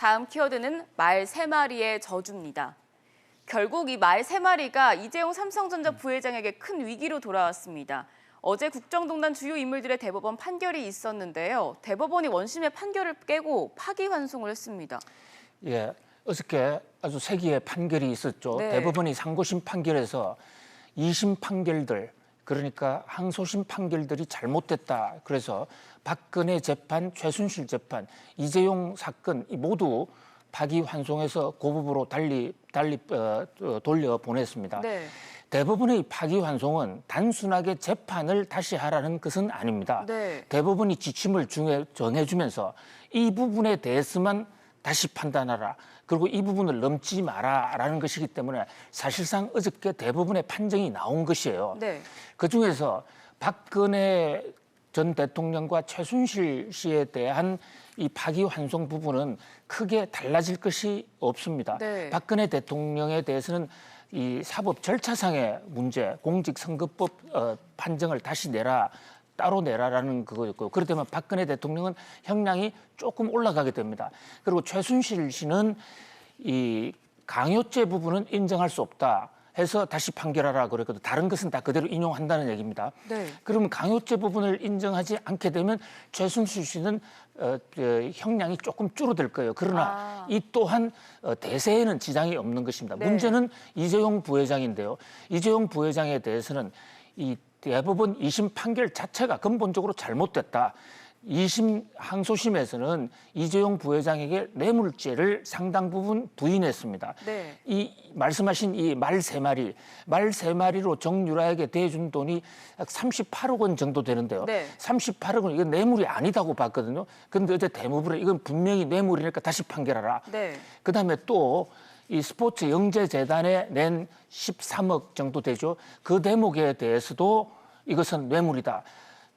다음 키워드는 말 3마리의 저주입니다. 결국 이 말 3마리가 이재용 삼성전자 부회장에게 큰 위기로 돌아왔습니다. 어제 국정농단 주요 인물들의 대법원 판결이 있었는데요. 대법원이 원심의 판결을 깨고 파기환송을 했습니다. 예, 어저께 아주 세기의 판결이 있었죠. 네. 대법원이 상고심 판결에서 2심 판결들, 그러니까 항소심 판결들이 잘못됐다. 그래서 박근혜 재판, 최순실 재판, 이재용 사건 모두 파기환송해서 고법으로 달리 돌려보냈습니다. 네. 대법원의 파기환송은 단순하게 재판을 다시 하라는 것은 아닙니다. 네. 대법원이 지침을 정해주면서 이 부분에 대해서만 다시 판단하라. 그리고 이 부분을 넘지 마라라는 것이기 때문에 사실상 어저께 대법원의 판정이 나온 것이에요. 네. 그중에서 박근혜 전 대통령과 최순실 씨에 대한 이 파기환송 부분은 크게 달라질 것이 없습니다. 네. 박근혜 대통령에 대해서는 이 사법 절차상의 문제, 공직선거법 판정을 다시 내라, 따로 내라라는 그거였고, 그렇다면 박근혜 대통령은 형량이 조금 올라가게 됩니다. 그리고 최순실 씨는 이 강요죄 부분은 인정할 수 없다 해서 다시 판결하라 그랬거든요. 다른 것은 다 그대로 인용한다는 얘기입니다. 네. 그러면 강요죄 부분을 인정하지 않게 되면 최순실 씨는 형량이 조금 줄어들 거예요. 그러나 이 또한 대세에는 지장이 없는 것입니다. 네. 문제는 이재용 부회장인데요. 이재용 부회장에 대해서는 이 대법원 2심 판결 자체가 근본적으로 잘못됐다. 2심 항소심에서는 이재용 부회장에게 뇌물죄를 상당 부분 부인했습니다. 네. 이 말씀하신 이 말 3마리, 말 3마리로 정유라에게 대준 돈이 약 38억 원 정도 되는데요. 네. 38억 원, 이건 뇌물이 아니다고 봤거든요. 그런데 어제 대법원에 이건 분명히 뇌물이니까 다시 판결하라. 네. 그다음에 또 이 스포츠 영재재단에 낸 13억 정도 되죠. 그 대목에 대해서도 이것은 뇌물이다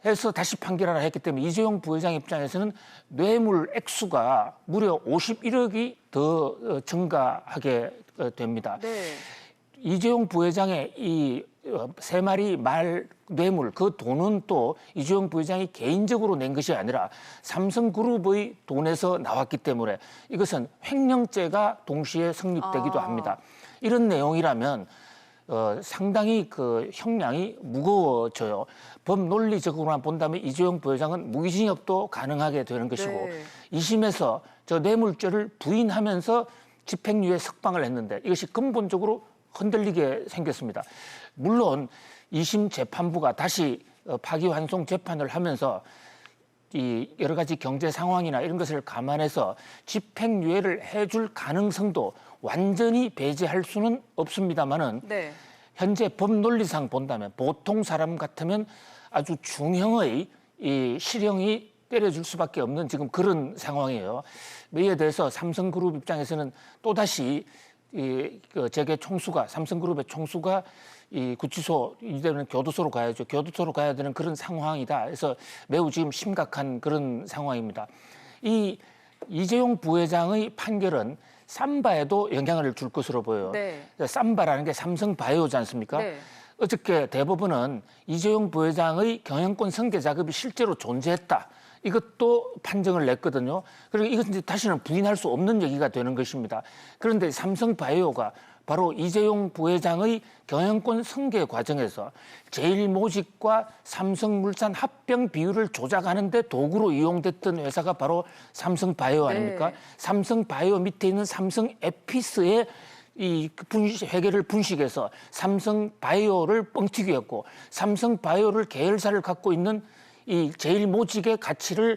해서 다시 판결하라 했기 때문에 이재용 부회장 입장에서는 뇌물 액수가 무려 51억이 더 증가하게 됩니다. 네. 이재용 부회장의 이 3마리 말 뇌물, 그 돈은 또 이재용 부회장이 개인적으로 낸 것이 아니라 삼성그룹의 돈에서 나왔기 때문에 이것은 횡령죄가 동시에 성립되기도 합니다. 이런 내용이라면 상당히 그 형량이 무거워져요. 법 논리적으로만 본다면 이재용 부회장은 무기징역도 가능하게 되는 것이고, 네. 2심에서 저 뇌물죄를 부인하면서 집행유예 석방을 했는데 이것이 근본적으로 흔들리게 생겼습니다. 물론 2심 재판부가 다시 파기환송 재판을 하면서 이 여러 가지 경제 상황이나 이런 것을 감안해서 집행유예를 해줄 가능성도 완전히 배제할 수는 없습니다만은 네. 현재 법 논리상 본다면 보통 사람 같으면 아주 중형의 이 실형이 때려줄 수밖에 없는 지금 그런 상황이에요. 이에 대해서 삼성그룹 입장에서는 또다시 그 재계 총수가 삼성그룹의 총수가 이 구치소 이제는 교도소로 가야죠. 교도소로 가야 되는 그런 상황이다. 그래서 매우 지금 심각한 그런 상황입니다. 이 이재용 부회장의 판결은 삼바에도 영향을 줄 것으로 보여요. 네. 삼바라는 게 삼성바이오지 않습니까? 네. 어저께 대법원은 이재용 부회장의 경영권 승계 작업이 실제로 존재했다. 이것도 판정을 냈거든요. 그리고 이것은 이제 다시는 부인할 수 없는 얘기가 되는 것입니다. 그런데 삼성바이오가 바로 이재용 부회장의 경영권 승계 과정에서 제일모직과 삼성물산 합병 비율을 조작하는 데 도구로 이용됐던 회사가 바로 삼성바이오 아닙니까? 네. 삼성바이오 밑에 있는 삼성에피스의 이 회계를 분식해서 삼성바이오를 뻥튀기 했고, 삼성바이오를 계열사를 갖고 있는 이 제일모직의 가치를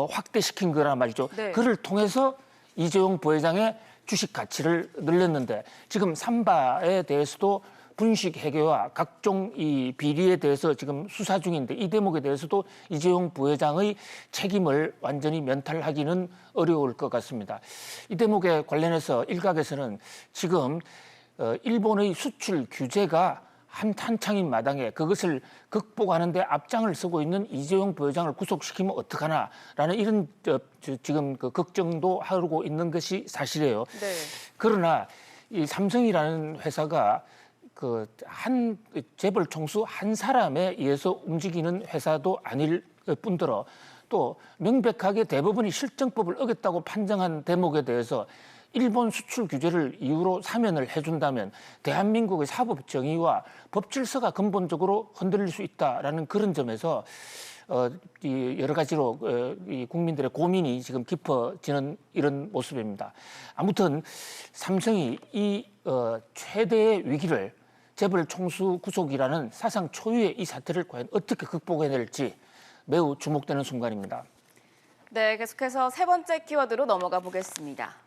확대시킨 거란 말이죠. 네. 그를 통해서 이재용 부회장의 주식 가치를 늘렸는데 지금 삼바에 대해서도 분식 회계와 각종 이 비리에 대해서 지금 수사 중인데 이 대목에 대해서도 이재용 부회장의 책임을 완전히 면탈하기는 어려울 것 같습니다. 이 대목에 관련해서 일각에서는 지금 일본의 수출 규제가 한창인 마당에 그것을 극복하는 데 앞장을 서고 있는 이재용 부회장을 구속시키면 어떡하나라는 이런 지금 그 걱정도 하고 있는 것이 사실이에요. 네. 그러나 이 삼성이라는 회사가 그 한 재벌 총수 한 사람에 의해서 움직이는 회사도 아닐 뿐더러 또 명백하게 대법원이 실정법을 어겼다고 판정한 대목에 대해서 일본 수출 규제를 이유로 사면을 해준다면 대한민국의 사법 정의와 법 질서가 근본적으로 흔들릴 수 있다라는 그런 점에서 이 여러 가지로 이 국민들의 고민이 지금 깊어지는 이런 모습입니다. 아무튼 삼성이 이 최대의 위기를 재벌 총수 구속이라는 사상 초유의 이 사태를 과연 어떻게 극복해낼지 매우 주목되는 순간입니다. 네, 계속해서 세 번째 키워드로 넘어가 보겠습니다.